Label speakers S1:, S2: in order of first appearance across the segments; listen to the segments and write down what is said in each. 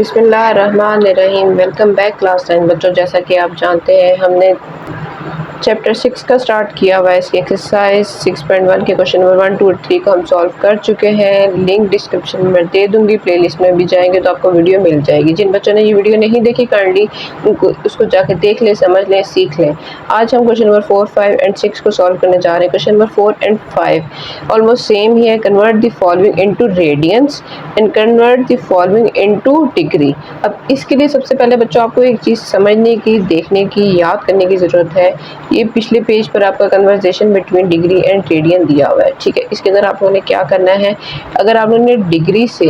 S1: बिस्मिल्लाहिर्रहमानिर्रहीम। Welcome back class 10 बच्चों। जैसा कि आप जानते हैं हमने चैप्टर 6 का स्टार्ट किया हुआ है। इसकी एक्सरसाइज 6.1 के क्वेश्चन नंबर 1, 2 और 3 को हम सॉल्व कर चुके हैं। लिंक डिस्क्रिप्शन में दे दूंगी, प्लेलिस्ट में भी जाएंगे तो आपको वीडियो मिल जाएगी। जिन बच्चों ने ये वीडियो नहीं देखी काइंडली उनको उसको जाकर देख लें, समझ लें, सीख लें। आज हम क्वेश्चन नंबर 4, 5 एंड 6 को सॉल्व करने जा रहे हैं। Question number 4 and 5 almost same ही है। Convert the following into radians and convert the following into degree. अब इसके लिए सबसे पहले बच्चों आपको एक चीज़ समझने की, देखने की, याद करने की ज़रूरत है। ये पिछले पेज पर आपका conversation between degree and radian दिया हुआ है, ठीक है। इसके अंदर आप लोगों ने क्या करना है, अगर आप लोगों ने डिग्री से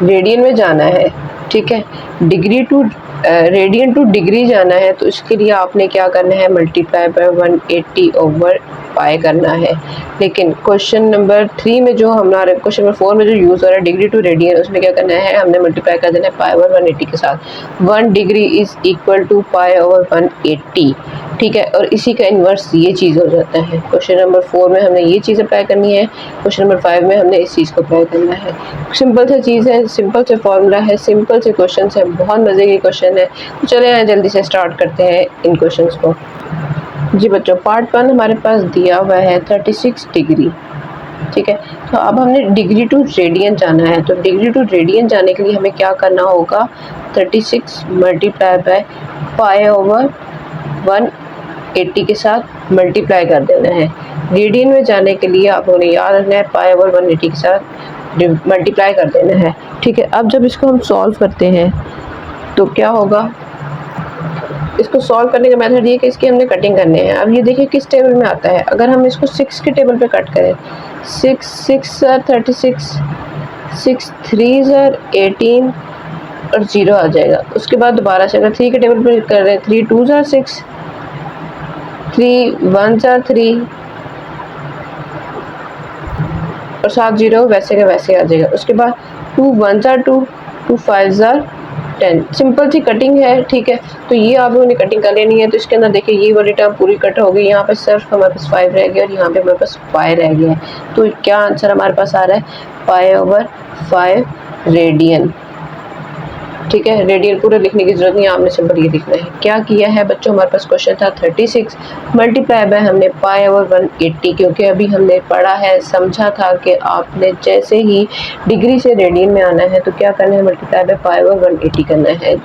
S1: रेडियन में जाना है, ठीक है, degree to radian to degree जाना है, तो इसके लिए आपने क्या करना है, मल्टीप्लाई बाय 180 ओवर पाई करना है। लेकिन क्वेश्चन नंबर 3 में जो हमारे क्वेश्चन नंबर 4 में जो यूज़ हो रहा है डिग्री टू रेडियन, उसमें क्या करना है, हमने मल्टीप्लाई कर देना है पाई ओवर 180 के साथ। 1 degree is equal to pi over 180, ठीक है। और इसी का इन्वर्स ये चीज़ हो जाता है। क्वेश्चन नंबर 4 में हमने ये चीज़ अप्लाई करनी है, क्वेश्चन नंबर 5 में हमने इस चीज़ को अप्लाई करना है। सिंपल सी चीज़ है, सिंपल से फॉर्मूला है, सिंपल से क्वेश्चन है, बहुत मज़े के क्वेश्चन है। तो चले आए जल्दी से स्टार्ट करते हैं इन क्वेश्चंस को। जी बच्चों, पार्ट 1 हमारे पास दिया हुआ है 36 डिग्री, ठीक है। तो अब हमने डिग्री टू रेडियन जाना है, तो डिग्री टू रेडियन जाने के लिए हमें क्या करना होगा, 36 मल्टीप्लाई बाय पाई ओवर 180 के साथ मल्टीप्लाई कर देना है। रेडियन में जाने के लिए आप लोगों ने याद रखना है पाई ओवर 180 के साथ मल्टीप्लाई कर देना है, ठीक है। अब जब इसको हम सॉल्व करते हैं तो क्या होगा, इसको सॉल्व करने का मेथड ये कि इसकी हमने कटिंग करनी है। अब ये देखिए किस टेबल में आता है। अगर हम इसको 6 के टेबल पे कट करें, 6 6 36, 6 3 18 और 0 आ जाएगा। उसके बाद दोबारा से अगर 3 के टेबल पे कर रहे हैं, 3 2 6, 3 1 3 और 7 0 वैसे का वैसे आ जाएगा। उसके बाद 2 1 2, 2 5 10। सिंपल सी कटिंग है, ठीक है। तो ये आप लोगों ने कटिंग कर लेनी है। तो इसके अंदर देखिए ये वाली टर्म पूरी कट हो गई, यहाँ पे सिर्फ हमारे पास 5 रह गया और यहाँ पे हमारे पास 5 रह गया है। तो क्या आंसर हमारे पास आ रहा है, पाई ओवर 5 रेडियन, ठीक है। रेडियन पूरा लिखने की जरूरत नहीं है, आपने सिंपल ये लिखना है। क्या किया है बच्चों, हमारे पास क्वेश्चन था 36 मल्टीप्लाई बाय हमने पाई ओवर 180, क्योंकि अभी हमने पढ़ा है, समझा था कि आपने जैसे ही डिग्री से रेडियन में आना है तो क्या करना है, मल्टीप्लाई बाय पाई ओवर 180 करना है।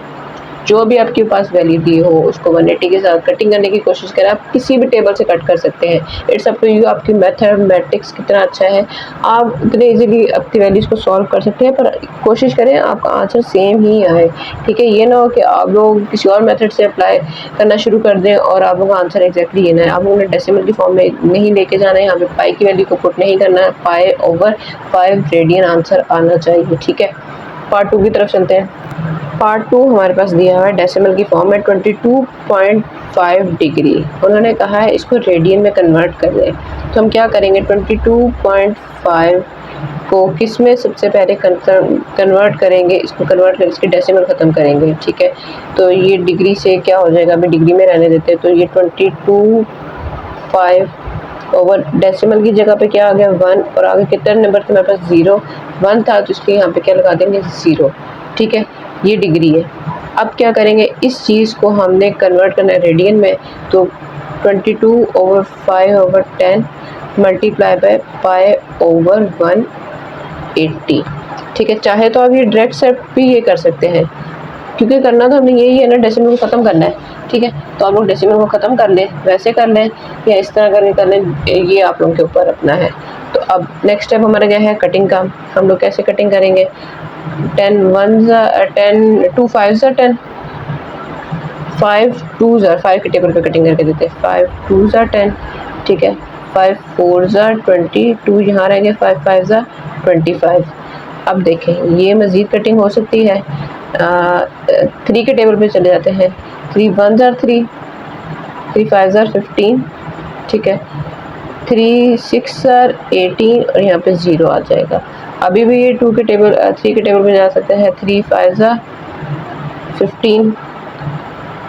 S1: जो भी आपके पास वैल्यू दी हो उसको 180 के साथ कटिंग करने की कोशिश करें। आप किसी भी टेबल से कट कर सकते हैं, इट्स अप टू यू। आपकी मैथमेटिक्स कितना अच्छा है, आप इतने इजीली अपनी वैल्यूज़ को सॉल्व कर सकते हैं, पर कोशिश करें आपका आंसर सेम ही आए, ठीक है। ये ना हो कि आप लोग किसी और मेथड से अप्लाई करना शुरू कर दें और आप लोगों का आंसर एग्जैक्टली ये ना है। आप लोगों ने डेसिमल की फॉर्म में नहीं लेके जाना है, यहाँ पे पाई की वैल्यू को पुट नहीं करना है। पाई ओवर 5 रेडियन आंसर आना चाहिए, ठीक है। पार्ट 2 की तरफ चलते हैं। पार्ट 2 हमारे पास दिया हुआ है डेसिमल की फॉर्म में 22.5 डिग्री। उन्होंने कहा है इसको रेडियन में कन्वर्ट कर लें। तो हम क्या करेंगे, 22.5 को किस में सबसे पहले कन्वर्ट करेंगे, इसको कन्वर्ट कर इसके डेसिमल ख़त्म करेंगे, ठीक है। तो ये डिग्री से क्या हो जाएगा, अभी डिग्री में रहने देते हैं। तो ये 22.5 ओवर डेसिमल की जगह पे क्या आ गया 1, और आगे कितने नंबर थे हमारे पास 0 1 था, तो इसलिए यहाँ पे क्या लगा देंगे 0, ठीक है। ये डिग्री है। अब क्या करेंगे, इस चीज़ को हमने कन्वर्ट करना है रेडियन में, तो 22/5/10 मल्टीप्लाई बाय पाई ओवर 180, ठीक है। चाहे तो आप ये डायरेक्ट सेट भी ये कर सकते हैं, क्योंकि करना तो हमने यही है ना, डेसिमल को ख़त्म करना है, ठीक है। तो आप लोग डेसिमल को ख़त्म कर लें, वैसे कर लें या इस तरह करके कर लें, ये आप लोगों के ऊपर अपना है। तो अब नेक्स्ट स्टेप हमारा क्या है, कटिंग का। हम लोग कैसे कटिंग करेंगे, 10 1 10 2 5 10, 5 2 5 के टेबल पे कटिंग करके देते हैं। 5 2 10, ठीक है। 5 4 22 यहाँ रहेंगे, 5 5 25। अब देखें ये मज़ीद कटिंग हो सकती है। 3 के टेबल पे चले जाते हैं। 3 1 3, 3 5 15, ठीक है। 3 6 18 और यहाँ पे 0 आ जाएगा। अभी भी ये 3 के टेबल पे जा सकते हैं। 3 5 15,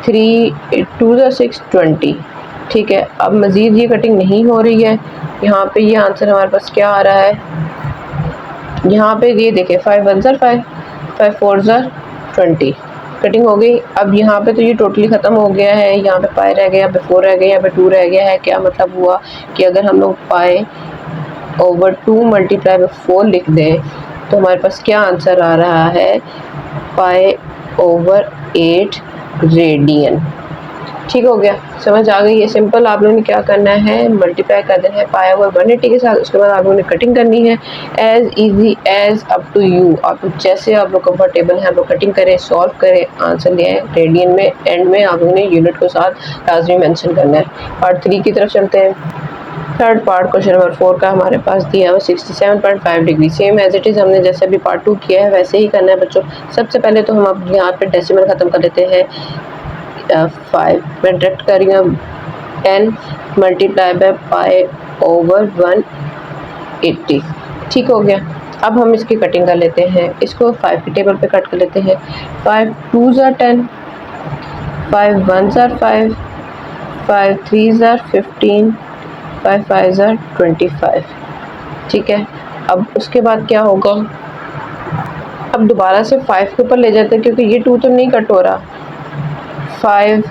S1: 3 2 6 20, ठीक है। अब मज़ीद ये कटिंग नहीं हो रही है। यहाँ पे ये आंसर हमारे पास क्या आ रहा है, यहाँ पे ये देखें 5 1 ज़र 5, 5 4 ज़र 20, कटिंग हो गई। अब यहाँ पे तो ये टोटली ख़त्म हो गया है, यहाँ पे पाई रह गया, यहाँ पे 4 रह गया, यहाँ पे 2 रह गया है। क्या मतलब हुआ कि अगर हम लोग पाई ओवर 2 मल्टीप्लाई बाई 4 लिख दें तो हमारे पास क्या आंसर आ रहा है, पाई ओवर 8 रेडियन। ठीक हो गया, समझ आ गई है। सिंपल आप लोगों ने क्या करना है, मल्टीप्लाई कर देना है पाई ओवर 180 के साथ, उसके बाद आप लोगों ने कटिंग करनी है। As easy as up to you, आप लोग जैसे आप लोग कंफर्टेबल हैं आप लोग कटिंग करें, सॉल्व करें, आंसर ले आए रेडियन में। एंड में आप लोगों ने यूनिट को साथ लाजमी मेंशन करना है। पार्ट 3 की तरफ चलते हैं। थर्ड पार्ट क्वेश्चन नंबर 4 का हमारे पास दिया हुआ 67.5 degree, same as it is हमने जैसे अभी पार्ट 2 किया है वैसे ही करना है बच्चों। सबसे पहले तो हम अब यहाँ पे डेसिमल ख़त्म कर देते हैं। 5 मैं डायरेक्ट कर रही हूँ, 10 मल्टीप्लाई बाय पाई ओवर 180। ठीक हो गया। अब हम इसकी कटिंग कर लेते हैं, इसको 5 के टेबल पे कट कर लेते हैं। 5 2 ज़र 10, 5 1 ज़र 5, 5 3 ज़र 15, 5 5 ज़र 25। ठीक है, अब उसके बाद क्या होगा, अब दोबारा से 5 के ऊपर ले जाते हैं क्योंकि ये 2 तो नहीं कट हो रहा। 5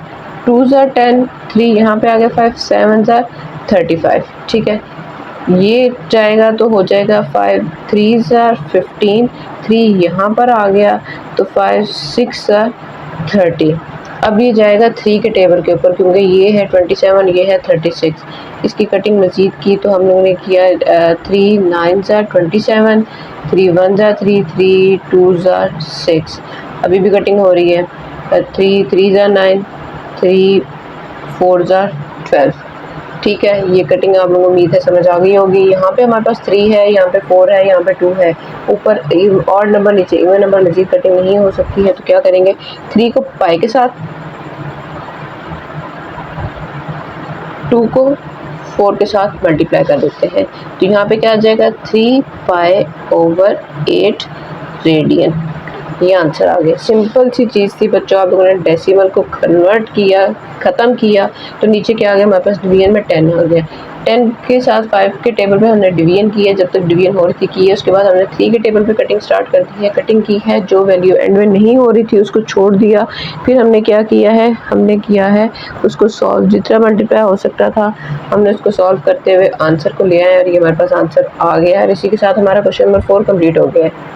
S1: 2 ज़र 10, 3 यहाँ पे आ गया, 5 7 ज़र 35। ठीक है, ये जाएगा तो हो जाएगा 5 3 ज़र 15, 3 यहाँ पर आ गया तो 5 6 ज़र 30। अब ये जाएगा 3 के टेबल के ऊपर क्योंकि ये है 27, ये है 36। इसकी कटिंग मज़ीद की तो हम लोगों ने किया 3 9 ज़र 27, 3 1 ज़र 3, 3 2 ज़र 6। अभी भी कटिंग हो रही है। 3 3 ज़र 9, 3 4 ज़र 12। ठीक है, ये कटिंग आप लोगों को उम्मीद है समझ आ गई होगी। यहाँ पे हमारे पास 3 है, यहाँ पे 4 है, यहाँ पे 2 है, ऊपर और नंबर नीचे इवन नंबर, मजीद कटिंग नहीं हो सकती है। तो क्या करेंगे, 3 को पाई के साथ, 2 को 4 के साथ मल्टीप्लाई कर देते हैं। तो यहाँ पे क्या आ जाएगा, 3 पाई ओवर 8 रेडियन। ये आंसर आ गया। सिंपल सी चीज़ थी बच्चों, आप लोगों ने डेसिमल को कन्वर्ट किया, ख़त्म किया तो नीचे क्या आ गया हमारे पास, डिवीजन में 10 आ गया। 10 के साथ 5 के टेबल पे हमने डिवीजन किया, जब तक डिवीजन हो रही थी की है। उसके बाद हमने 3 के टेबल पे कटिंग स्टार्ट कर दी है, कटिंग की है, जो वैल्यू एंड में नहीं हो रही थी उसको छोड़ दिया। फिर हमने क्या किया है, हमने किया है उसको सॉल्व, जितना मल्टीप्लाई हो सकता था हमने उसको सॉल्व करते हुए आंसर को ले आए और ये हमारे पास आंसर आ गया है। इसी के साथ हमारा क्वेश्चन नंबर 4 कम्प्लीट हो गया है।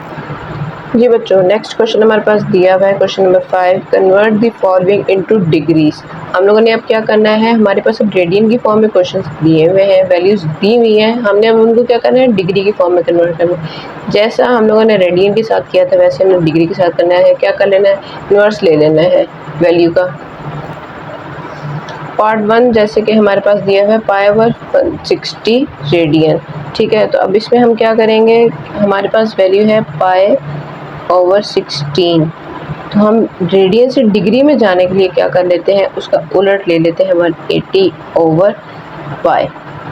S1: जी बच्चों, नेक्स्ट क्वेश्चन हमारे पास दिया हुआ है question number 5, convert the following into degrees. हम लोगों ने अब क्या करना है, हमारे पास अब रेडियन की फॉर्म में क्वेश्चंस दिए हुए हैं, वैल्यूज दी हुई हैं, हमने अब उनको क्या करना है, डिग्री की फॉर्म में कन्वर्ट करना है। जैसा हम लोगों ने रेडियन के साथ किया था वैसे हमने डिग्री के साथ करना है। क्या कर लेना है, इनवर्स ले लेना है वैल्यू का। पार्ट 1 जैसे कि हमारे पास दिया हुआ है पाई ओवर 60 रेडियन। ठीक है, तो अब इसमें हम क्या करेंगे, हमारे पास वैल्यू है पाई ओवर 16। तो हम रेडियन से डिग्री में जाने के लिए क्या कर लेते हैं, उसका उलट ले लेते हैं 180 ओवर पाई।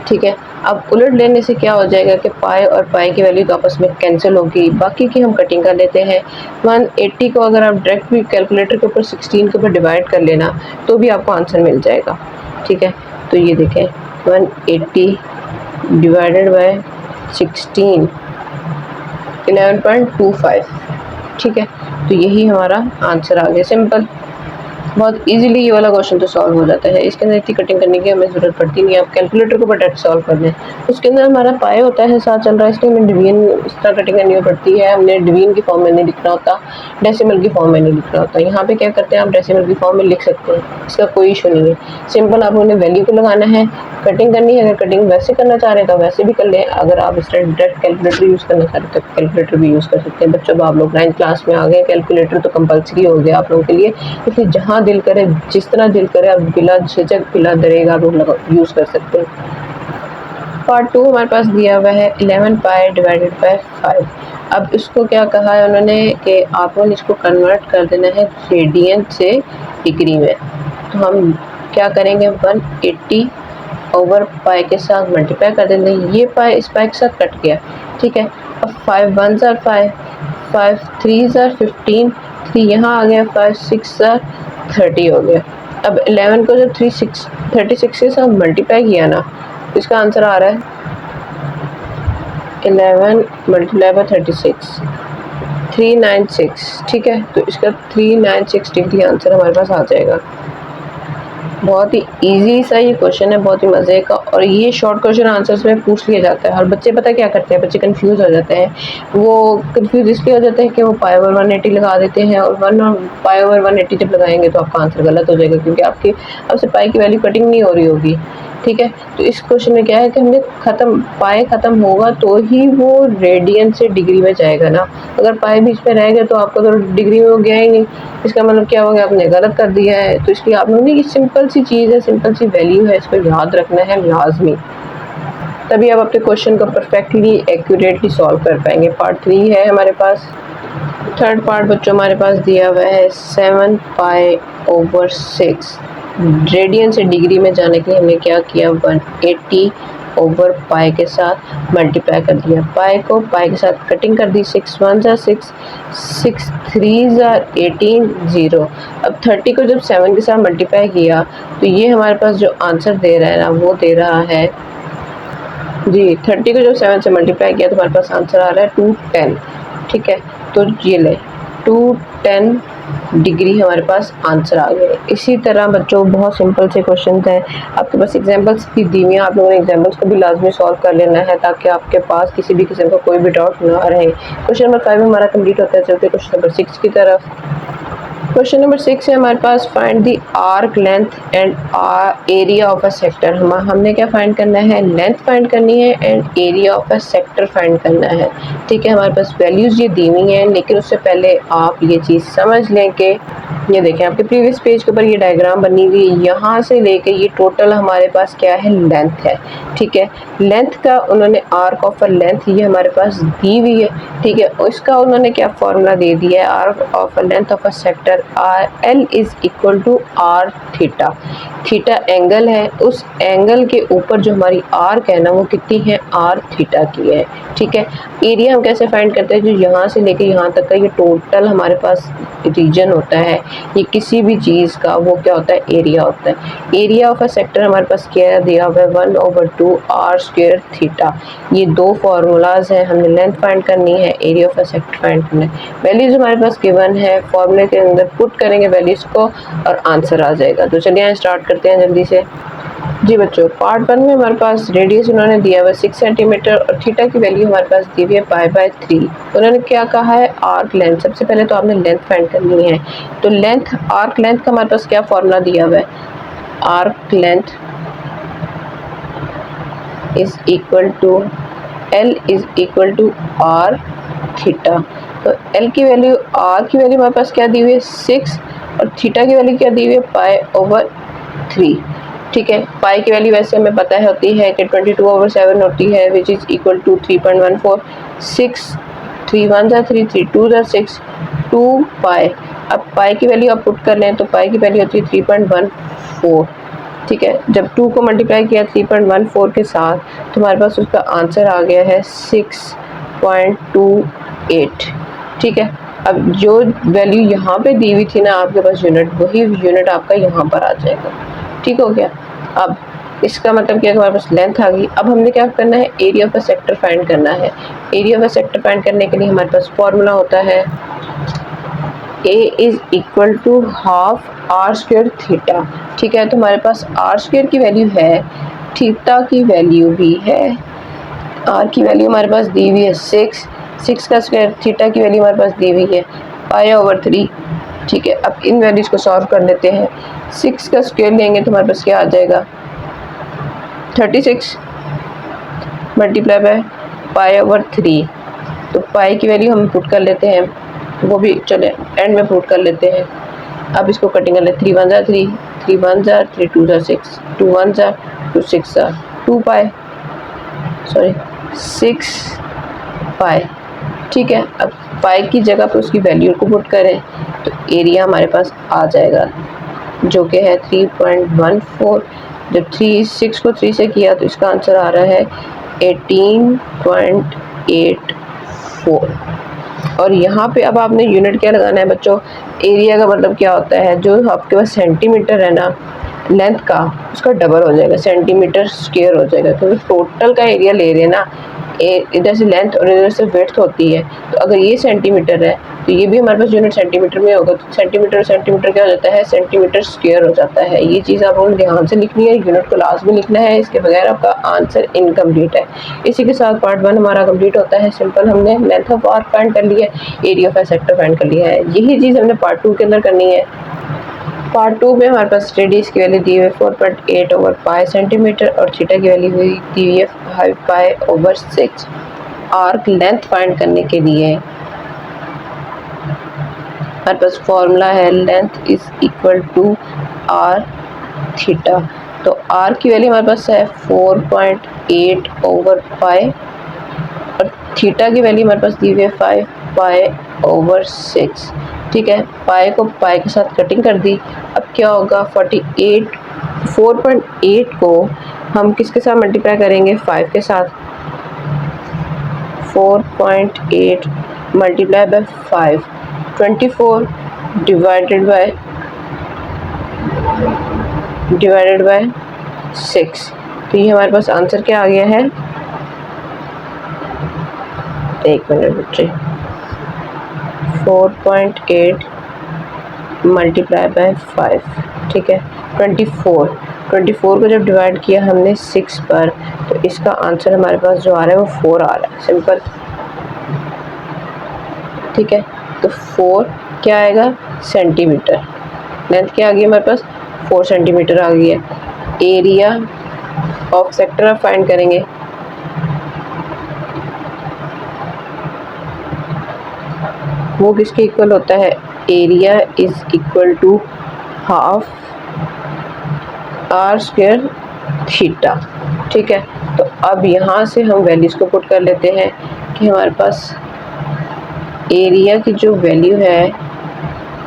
S1: ठीक है, अब उलट लेने से क्या हो जाएगा कि पाई और पाई की वैल्यू तो आपस में कैंसिल होगी, बाकी की हम कटिंग कर लेते हैं। 180 को अगर आप डायरेक्ट भी कैलकुलेटर के ऊपर 16 के ऊपर डिवाइड कर लेना तो भी आपको आंसर मिल जाएगा। ठीक है, तो ये देखें 180 डिवाइडेड बाय 16 11.25। ठीक है, तो यही हमारा आंसर आ गया। सिंपल, बहुत इजीली ये वाला क्वेश्चन तो सॉल्व हो जाता है। इसके अंदर इतनी कटिंग करने की हमें ज़रूरत पड़ती नहीं है, आप कैलकुलेटर को डायरेक्ट सॉल्व कर दें। उसके अंदर हमारा पाई होता है साथ चल रहा है, इसलिए हमें डिवीजन इस तरह कटिंग करनी पड़ती है। हमने डिवीजन की फॉर्म में नहीं लिखना होता, डेसिमल की फॉर्म में नहीं लिखना होता। यहाँ पे क्या करते हैं, आप डेसिमल की फॉर्म में लिख सकते हैं, इसका कोई इशू नहीं है। सिंपल आप लोगों ने वैल्यू को लगाना है, कटिंग करनी है। अगर कटिंग वैसे करना चाह रहे हैं तो वैसे भी कर लें, अगर आप इस तरह डायरेक्ट कैलकुलेटर यूज़ करना चाह रहे हैं तो कैलकुलेटर भी यूज़ कर सकते हैं। बच्चों अब आप लोग 9th क्लास में आ गए, कैलकुलेटर तो कंपलसरी हो गया आप लोगों के लिए, इसलिए जहाँ दिल करे, जिस तरह दिल करे, आप बिला झिझक बिला डरेगा आप लोग यूज़ कर सकते हैं। पार्ट 2 हमारे पास दिया हुआ है 11 पाई डिवाइडेड बाय 5। अब इसको क्या कहा है उन्होंने कि आपको इसको कन्वर्ट कर देना है रेडियन से डिग्री में। तो हम क्या करेंगे, 180 ओवर पाई के साथ मल्टीप्लाई कर देंगे। ये पाई इस पाई के साथ कट गया। ठीक है, अब 5 1 ज़र 5, 5 3 ज़र 15, 3 यहाँ आ गया, 5 6 ज़र 30 हो गया। अब 11 को जब 36 के साथ मल्टीप्लाई किया ना, तो इसका आंसर आ रहा है 11 मल्टीप्लाई बाय 36 396, ठीक है। तो इसका 396 डिग्री आंसर हमारे पास आ जाएगा। बहुत ही इजी सा ये क्वेश्चन है, बहुत ही मज़े का, और ये शॉर्ट क्वेश्चन आंसर्स में पूछ लिया जाता है। और बच्चे पता क्या करते हैं, बच्चे कंफ्यूज हो जाते हैं। वो कंफ्यूज इसलिए हो जाते हैं कि वो पाई ओवर 180 लगा देते हैं, और पाई ओवर 180 जब लगाएंगे तो आपका आंसर गलत हो जाएगा, क्योंकि आपसे पाई की वैल्यू कटिंग नहीं हो रही होगी, ठीक है। तो इस क्वेश्चन में क्या है कि हमने पाई ख़त्म होगा तो ही वो रेडियन से डिग्री में जाएगा ना। अगर पाई बीच में रहेगा तो आपका तो डिग्री में वो गया ही नहीं। इसका मतलब क्या हो गया, आपने गलत कर दिया है। तो इसलिए आप लोगों ने, ये सिंपल सी चीज़ है, सिंपल सी वैल्यू है, इसको याद रखना है लाजमी, तभी आप अपने क्वेश्चन को परफेक्टली एक्यूरेटली सॉल्व कर पाएंगे। पार्ट 3 है हमारे पास। थर्ड पार्ट बच्चों हमारे पास दिया हुआ है 7 पाई ओवर 6। रेडियन से डिग्री में जाने के लिए हमने क्या किया, 180 ओवर पाई के साथ मल्टीप्लाई कर दिया। पाई को पाई के साथ कटिंग कर दी, 6 1 ज़ा 6, 6 3 ज़ा 18 0। अब 30 को जब 7 के साथ मल्टीप्लाई किया तो ये हमारे पास जो आंसर दे रहा है ना, वो दे रहा है जी, 30 को जब 7 से मल्टीप्लाई किया तो हमारे पास आंसर आ रहा है 210, ठीक है। तो ये ले 210 डिग्री हमारे पास आंसर आ गए। इसी तरह बच्चों बहुत सिंपल से क्वेश्चन हैं, आपके पास एग्जांपल्स भी दी हुई हैं, आप लोगों ने एग्जांपल्स को भी लाजमी सॉल्व कर लेना है, ताकि आपके पास किसी भी किस्म का कोई भी डाउट ना रहे। क्वेश्चन नंबर 5 हमारा कंप्लीट होता है। चलते क्वेश्चन नंबर 6 की तरफ। क्वेश्चन नंबर 6 है हमारे पास, find the arc length and area of a sector. हमने क्या फाइंड करना है, लेंथ फाइंड करनी है and area of a sector find करना है, ठीक है। हमारे पास वैल्यूज़ ये दी हुई हैं, लेकिन उससे पहले आप ये चीज़ समझ लें कि ये देखें आपके प्रीवियस पेज के ऊपर ये डायग्राम बनी हुई है, यहाँ से लेके ये टोटल हमारे पास क्या है, लेंथ है, ठीक है। लेंथ का उन्होंने आर्क ऑफ अ लेंथ ये हमारे पास दी हुई है, ठीक है। और इसका उन्होंने क्या फॉर्मूला दे दिया है, arc of a length of a sector L is equal to R theta. Theta angle है, उस एंगल के ऊपर जो हमारी आर्क है ना, वो कितनी है, आर थीटा की है, ठीक है। एरिया हम कैसे फाइंड करते हैं, जो यहाँ से लेके यहाँ तक का ये टोटल हमारे पास रीजन होता है, ये किसी भी चीज़ का वो क्या होता है, एरिया होता है। एरिया ऑफ अ सेक्टर हमारे पास क्या दिया हुआ है, 1/2 आर स्क्वायर थीटा। ये दो फार्मूलाज हैं, हमने लेंथ फाइंड करनी है, area of a sector find करना है। वैल्यूज हमारे पास गिवन है, फॉर्मूले के अंदर पुट करेंगे वैल्यूज को और आंसर आ जाएगा। तो चलिए यहाँ स्टार्ट करते हैं जल्दी से। जी बच्चों, पार्ट 1 में हमारे पास रेडियस उन्होंने दिया हुआ 6 सेंटीमीटर और थीटा की वैल्यू हमारे पास दी हुई है π/3। उन्होंने क्या कहा है, आर्क लेंथ। सबसे पहले तो आपने लेंथ फाइंड करनी है, तो लेंथ, आर्क लेंथ का हमारे पास क्या फॉर्मूला दिया हुआ है, arc length is equal to L is equal to R theta. तो L की वैल्यू, आर की वैल्यू हमारे पास क्या दी हुई है 6 और थीटा की वैल्यू क्या दी हुई है π/3, ठीक है। पाई की वैल्यू वैसे हमें पता है होती है कि 22/7 होती है, विच इज़ इक्वल टू 3.14। 6 3 1 ज़ा 3 3 2 ज़ा 6 2 पाई। अब पाई की वैल्यू आप पुट कर लें तो पाई की वैल्यू होती है 3.14, ठीक है। जब 2 को मल्टीप्लाई किया 3.14 के साथ तो हमारे पास उसका आंसर आ गया है 6.28, ठीक है। अब जो वैल्यू यहाँ पे दी हुई थी ना आपके पास यूनिट, वही यूनिट आपका यहाँ पर आ जाएगा, ठीक हो गया। अब इसका मतलब क्या है, हमारे पास लेंथ आ गई। अब हमने क्या करना है, area of a sector find करना है। Area of a sector find करने के लिए हमारे पास फॉर्मूला होता है A is equal to half R square theta, ठीक है। तो हमारे पास आर स्क्वायर की वैल्यू है, थीटा की वैल्यू भी है। आर की वैल्यू हमारे पास दी हुई है 6 का स्क्वायर, थीटा की वैल्यू हमारे पास दी हुई है π/3, ठीक है। अब इन वैल्यूज़ को सॉल्व कर लेते हैं। 6 का स्क्वायर लेंगे तो हमारे पास क्या आ जाएगा, 36 मल्टीप्लाई बाय π/3। तो पाई की वैल्यू हम पुट कर लेते हैं, वो भी चले एंड में पुट कर लेते हैं। अब इसको कटिंग कर लेते, 3 1 ज़ा 3 3 1 ज़ा 3 2 ज़ा 6 2 1 ज़ा 2 6 ज़ा 2 पाई, सॉरी 6 पाई, ठीक है। अब पाई की जगह पे उसकी वैल्यू को पुट करें तो एरिया हमारे पास आ जाएगा, जो कि है 3.14। जब 6 को 3 से किया तो इसका आंसर आ रहा है 18.84। और यहाँ पे अब आपने यूनिट क्या लगाना है बच्चों, एरिया का मतलब क्या होता है, जो आपके पास सेंटीमीटर है ना लेंथ का, उसका डबल हो जाएगा, सेंटीमीटर स्क्वायर हो जाएगा, क्योंकि टोटल का एरिया ले रहे हैं ना। इधर से लेंथ और इधर से विड्थ होती है। तो अगर ये सेंटीमीटर है तो ये भी हमारे पास यूनिट सेंटीमीटर में होगा। तो सेंटीमीटर और सेंटीमीटर क्या हो जाता है, सेंटीमीटर स्क्वायर हो जाता है। ये चीज़ आप लोगों ने ध्यान से लिखनी है, यूनिट को लास्ट में लिखना है, इसके बगैर आपका आंसर इनकम्प्लीट है। इसी के साथ पार्ट 1 हमारा कंप्लीट होता है। सिंपल हमने लेंथ ऑफ आर्क फाइंड कर लिया है, area of A sector find कर लिया है। यही चीज़ हमने पार्ट 2 के अंदर करनी है। पार्ट 2 में हमारे पास रेडियस की वैल्यू दी हुई है 4.8 ओवर पाई सेंटीमीटर और थीटा की वैल्यू हुई दी हुई है 5 pi over 6। Arc length find करने के लिए हमारे पास फॉर्मूला है length is equal to R theta. तो आर की वैल्यू हमारे पास है 4.8 ओवर पाई और थीटा की वैल्यू हमारे पास दी हुई है 5 पाई ओवर 6। ठीक है, पाई को पाई के साथ कटिंग कर दी। अब क्या होगा, 4.8 को हम किसके साथ मल्टीप्लाई करेंगे, 5 के साथ। 4.8 मल्टीप्लाई बाय 5, 24 डिवाइडेड बाय 6। तो ये हमारे पास आंसर क्या आ गया है, एक मिनट बच्चे, 4.8 मल्टीप्लाई बाय 5, ठीक है, 24 को जब डिवाइड किया हमने 6 पर तो इसका आंसर हमारे पास जो आ रहा है वो 4 आ रहा है, सिंपल। ठीक है, तो 4 क्या आएगा, सेंटीमीटर। लेंथ क्या आ गई हमारे पास, 4 सेंटीमीटर आ गई है। एरिया ऑफ सेक्टर आप फाइंड करेंगे। वो किसके इक्वल होता है, area is equal to half R square theta. ठीक है, तो अब यहाँ से हम वैल्यूज़ को पुट कर लेते हैं कि हमारे पास एरिया की जो वैल्यू है,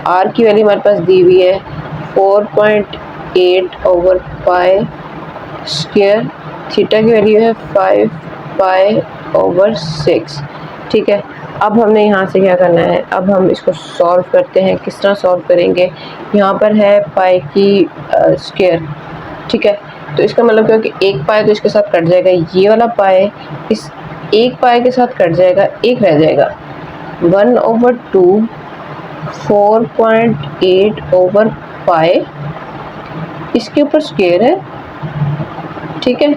S1: आर की वैल्यू हमारे पास दी हुई है 4.8 ओवर पाई स्क्वायर, थीटा की वैल्यू है 5 पाई ओवर 6। ठीक है, अब हमने यहाँ से क्या करना है, अब हम इसको सॉल्व करते हैं। किस तरह सॉल्व करेंगे, यहाँ पर है पाई की स्क्वायर। ठीक है, तो इसका मतलब क्या है कि एक पाई तो इसके साथ कट जाएगा, ये वाला पाई इस एक पाई के साथ कट जाएगा, एक रह जाएगा 1/2 4.8 ओवर पाई, इसके ऊपर स्क्वायर है। ठीक है,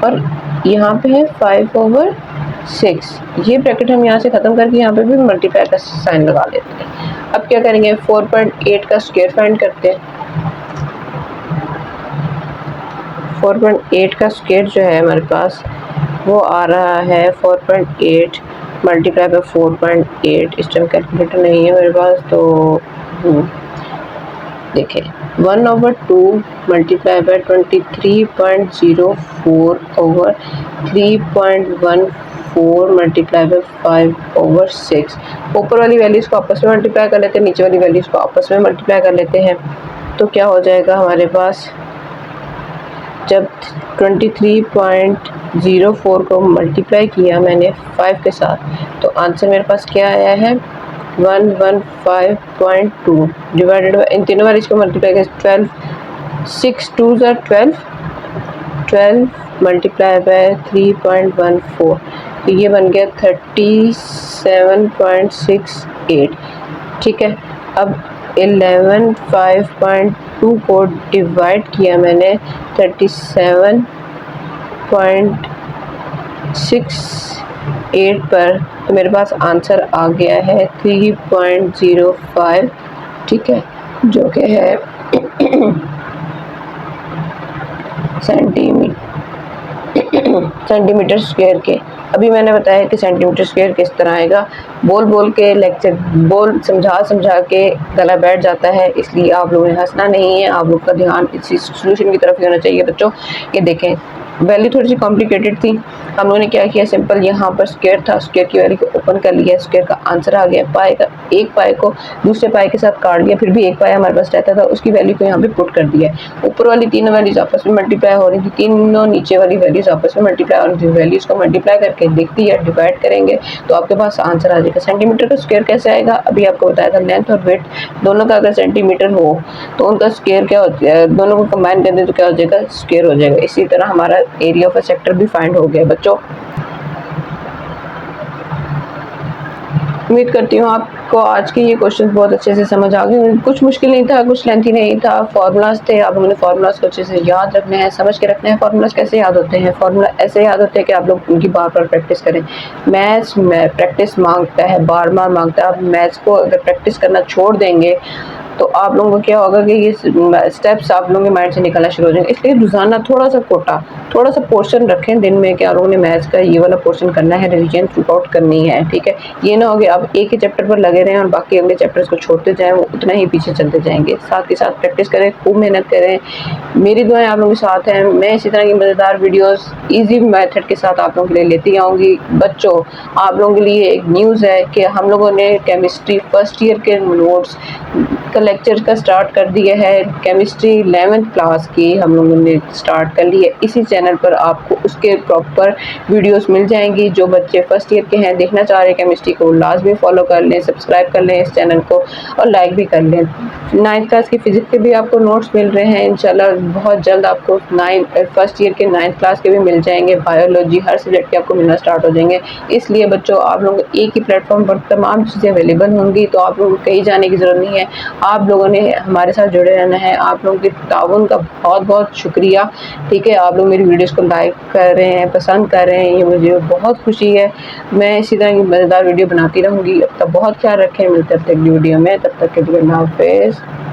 S1: और यहाँ पे है 5/6। ये ब्रैकेट हम यहाँ से ख़त्म करके यहाँ पे भी मल्टीप्लाई का साइन लगा लेते हैं। अब क्या करेंगे, 4.8 का स्क्वायर फाइंड करते हैं। 4.8 का स्क्वायर जो है हमारे पास वो आ रहा है 4.8 मल्टीप्लाई बाय 4.8। इस टाइम कैलकुलेटर नहीं है मेरे पास, तो देखिए 1/2 multiply by 23.04 over 3.14 multiply by 5/6। ऊपर वाली वैल्यूज़ को आपस में मल्टीप्लाई कर लेते हैं, नीचे वाली वैल्यूज़ को आपस में मल्टीप्लाई कर लेते हैं। तो क्या हो जाएगा हमारे पास, जब 23.04 को मल्टीप्लाई किया मैंने 5 के साथ, तो आंसर मेरे पास क्या आया है 115.2 डिवाइडेड बाय, इन तीनों बार इसको मल्टीप्लाई कर 12, 6 2 ज़ा 12 मल्टीप्लाई बाय 3.14, तो ये बन गया 37.68। ठीक है, अब 11.5.2 को डिवाइड किया मैंने 37.68 पर, तो मेरे पास आंसर आ गया है 3.05। ठीक है, जो कि है सेंटीमीटर स्क्वायर के। अभी मैंने बताया कि सेंटीमीटर स्क्वायर किस तरह आएगा, बोल के लेक्चर समझा के गला बैठ जाता है, इसलिए आप लोगों ने हंसना नहीं है, आप लोग का ध्यान इसी सोल्यूशन की तरफ ही होना चाहिए बच्चों। ये देखें, वैल्यू थोड़ी सी कॉम्प्लिकेटेड थी, हम लोगों ने क्या किया, सिंपल यहाँ पर स्क्वायर था, स्क्वायर की वैल्यू को ओपन कर लिया, स्क्वायर का आंसर आ गया। पाई का एक पाई को दूसरे पाई के साथ काट लिया, फिर भी एक पाई हमारे पास रहता था, उसकी वैल्यू को यहाँ पे पुट कर दिया। ऊपर वाली तीनों वैल्यूज आपस में मल्टीप्लाई हो रही थी, तीनों नीचे वाली वैल्यूज आपस में मल्टीप्लाई हो रही थी। वैल्यूज को मल्टीप्लाई करके देख दिया, डिवाइड करेंगे तो आपके पास आंसर आ जाएगा। सेंटीमीटर का स्क्वायर कैसे आएगा, अभी आपको बताया था, लेंथ और विड्थ दोनों का अगर सेंटीमीटर हो तो उनका स्क्वायर क्या होता है, दोनों को कंबाइन कर दें तो क्या हो जाएगा, स्क्वायर हो जाएगा। इसी तरह हमारा एरिया ऑफ अ सेक्टर भी फाइंड हो गया बच्चों। उम्मीद करती हूँ आपको आज के ये क्वेश्चन बहुत अच्छे से समझ आ गए। कुछ मुश्किल नहीं था, कुछ लेंथी नहीं था, फार्मूलाज थे, आप लोगों ने फार्मूलाज को अच्छे से याद रखना है, समझ के रखना है। फार्मूलाज कैसे याद होते हैं? फार्मूला ऐसे याद होते हैं कि आप लोग उनकी बार-बार प्रैक्टिस करें। मैथ्स में प्रैक्टिस माँगता है, बार-बार माँगता है। आप मैथ्स को अगर प्रैक्टिस करना छोड़ देंगे तो आप लोगों को क्या होगा कि ये स्टेप्स आप लोगों के माइंड से निकलना शुरू हो जाएंगे। इसलिए रोजाना थोड़ा सा कोटा, थोड़ा सा पोर्शन रखें दिन में कि आप लोगों ने मैथ्स का ये वाला पोर्शन करना है, रिवीजन थ्रू आउट करनी है, ठीक है। ये ना हो कि आप एक ही चैप्टर पर लगे रहें और बाकी अगले चैप्टर्स को छोड़ते जाएं, वो उतना ही पीछे चलते जाएंगे। साथ ही साथ प्रैक्टिस करें, खूब मेहनत करें। मेरी दुआएं आप लोगों के साथ हैं। मैं इसी तरह की मज़ेदार वीडियोस इजी मेथड के साथ आप लोगों के लिए लेती आऊँगी। बच्चों, आप लोगों के लिए एक न्यूज़ है कि हम लोगों ने केमिस्ट्री फर्स्ट ईयर के नोट्स का लेक्चर का स्टार्ट कर दिया है। केमिस्ट्री 11th क्लास की हम लोगों ने स्टार्ट कर ली है। इसी चैनल पर आपको उसके प्रॉपर वीडियोस मिल जाएंगी। जो बच्चे फर्स्ट ईयर के हैं, देखना चाह रहे हैं केमिस्ट्री को, लाजमी फॉलो कर लें, सब्सक्राइब कर लें इस चैनल को और लाइक भी कर लें। 9th क्लास की फिजिक्स के भी आपको नोट्स मिल रहे हैं। इंशाल्लाह बहुत जल्द आपको फर्स्ट ईयर के 9th क्लास के भी मिल जाएंगे। बायोलॉजी हर सब्जेक्ट के आपको मिलना स्टार्ट हो जाएंगे। इसलिए बच्चों, आप लोग एक ही प्लेटफॉर्म पर तमाम चीज़ें अवेलेबल होंगी, तो आप लोगों को कहीं जाने की ज़रूरत नहीं है। आप लोगों ने हमारे साथ जुड़े रहना है। आप लोगों के ताउन का बहुत बहुत शुक्रिया, ठीक है। आप लोग मेरी वीडियोस को लाइक कर रहे हैं, पसंद कर रहे हैं, ये मुझे बहुत खुशी है। मैं इसी तरह की मज़ेदार वीडियो बनाती रहूँगी। अब तक बहुत ख्याल रखें, मिलते हैं अपने अगली वीडियो में। तब तक के लिए अल्लाह हाफ़िज़।